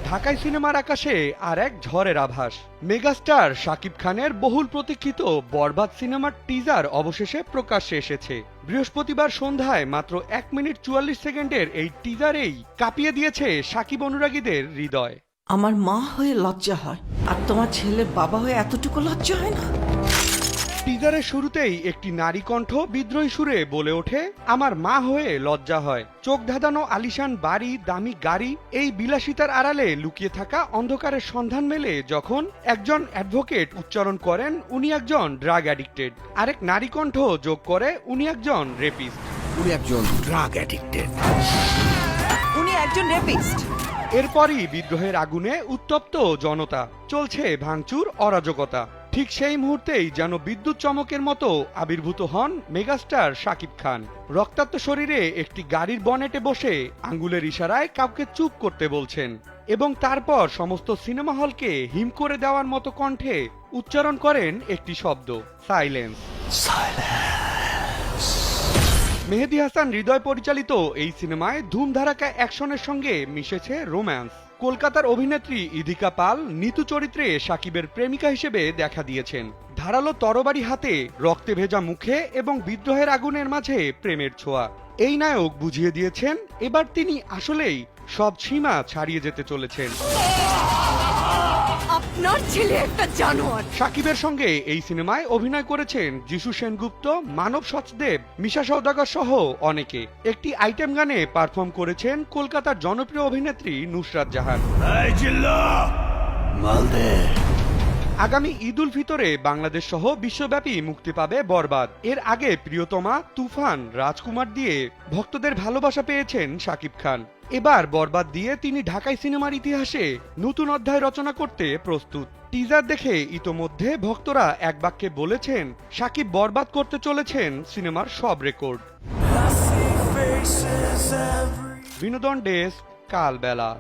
ঢাকাই সিনেমার আকাশে আর এক ঝড়ের আভাস। মেগাস্টার শাকিব খানের বহুল প্রতীক্ষিত বরবাদ সিনেমার টিজার অবশেষে প্রকাশ্যে এসেছে। বৃহস্পতিবার সন্ধ্যায় মাত্র 1 মিনিট 44 সেকেন্ডের এই টিজারেই কাঁপিয়ে দিয়েছে শাকিব অনুরাগীদের হৃদয়। আমার মা হয়ে লজ্জা হয়, আর তোমার ছেলের বাবা হয়ে এতটুকু লজ্জা হয় না? টিজারের শুরুতেই একটি নারী কণ্ঠ বিদ্রোহী সুরে বলে ওঠে, আমার মা হয়ে লজ্জা হয়। চোখ ধাঁধানো আলিশান বাড়ি, দামি গাড়ি, এই বিলাসিতার আড়ালে লুকিয়ে থাকা অন্ধকারের সন্ধান মেলে যখন একজন অ্যাডভোকেট উচ্চারণ করেন উনি একজন ড্রাগ অ্যাডিক্টেড, আরেক নারী কণ্ঠ যোগ করে উনি একজন রেপিস্ট। উনি একজন ড্রাগ অ্যাডিক্টেড। উনি একজন রেপিস্ট। এরপরই বিদ্রোহের আগুনে উত্তপ্ত জনতা, চলছে ভাঙচুর, অরাজকতা। ঠিক সেই মুহূর্তেই যেন বিদ্যুৎ চমকের মতো আবির্ভূত হন মেগাস্টার শাকিব খান। রক্তাক্ত শরীরে একটি গাড়ির বনেটে বসে আঙ্গুলের ইশারায় কাউকে চুপ করতে বলছেন, এবং তারপর সমস্ত সিনেমা হলকে হিম করে দেওয়ার মতো কণ্ঠে উচ্চারণ করেন একটি শব্দ, সাইলেন্স। মেহেদী হাসান হৃদয় পরিচালিত এই সিনেমায় ধুমধারাকা অ্যাকশনের সঙ্গে মিশেছে রোম্যান্স। কলকাতার অভিনেত্রী ইধিকা পাল নিতু চরিত্রে শাকিবের প্রেমিকা হিসেবে দেখা দিয়েছেন। ধারালো তরবারি হাতে, রক্তে ভেজা মুখে এবং বিদ্রোহের আগুনের মাঝে প্রেমের ছোঁয়া। এই নায়ক বুঝিয়ে দিয়েছেন এবার তিনি আসলেই সব সীমা ছাড়িয়ে যেতে চলেছেন। আপনার ছেলে একটা জানোয়ার। শাকিবের সঙ্গে এই সিনেমায় অভিনয় করেছেন যিশু সেনগুপ্ত, মানব সচদেব, মিশা সওদাগর সহ অনেকে। একটি আইটেম গানে পারফর্ম করেছেন কলকাতার জনপ্রিয় অভিনেত্রী নুসরাত জাহান। আগামী ঈদ উল ফিতরে বাংলাদেশ সহ বিশ্বব্যাপী মুক্তি পাবে বরবাদ। এর আগে প্রিয়তমা, তুফান, রাজকুমার দিয়ে ভক্তদের ভালোবাসা পেয়েছেন শাকিব খান। এবার বরবাদ দিয়ে তিনি ঢাকাই সিনেমার ইতিহাসে নতুন অধ্যায় রচনা করতে প্রস্তুত। টিজার দেখে ইতোমধ্যে ভক্তরা এক বাক্যে বলেছেন, শাকিব বরবাদ করতে চলেছেন সিনেমার সব রেকর্ড। বিনোদন ডেস্ক, কালবেলা।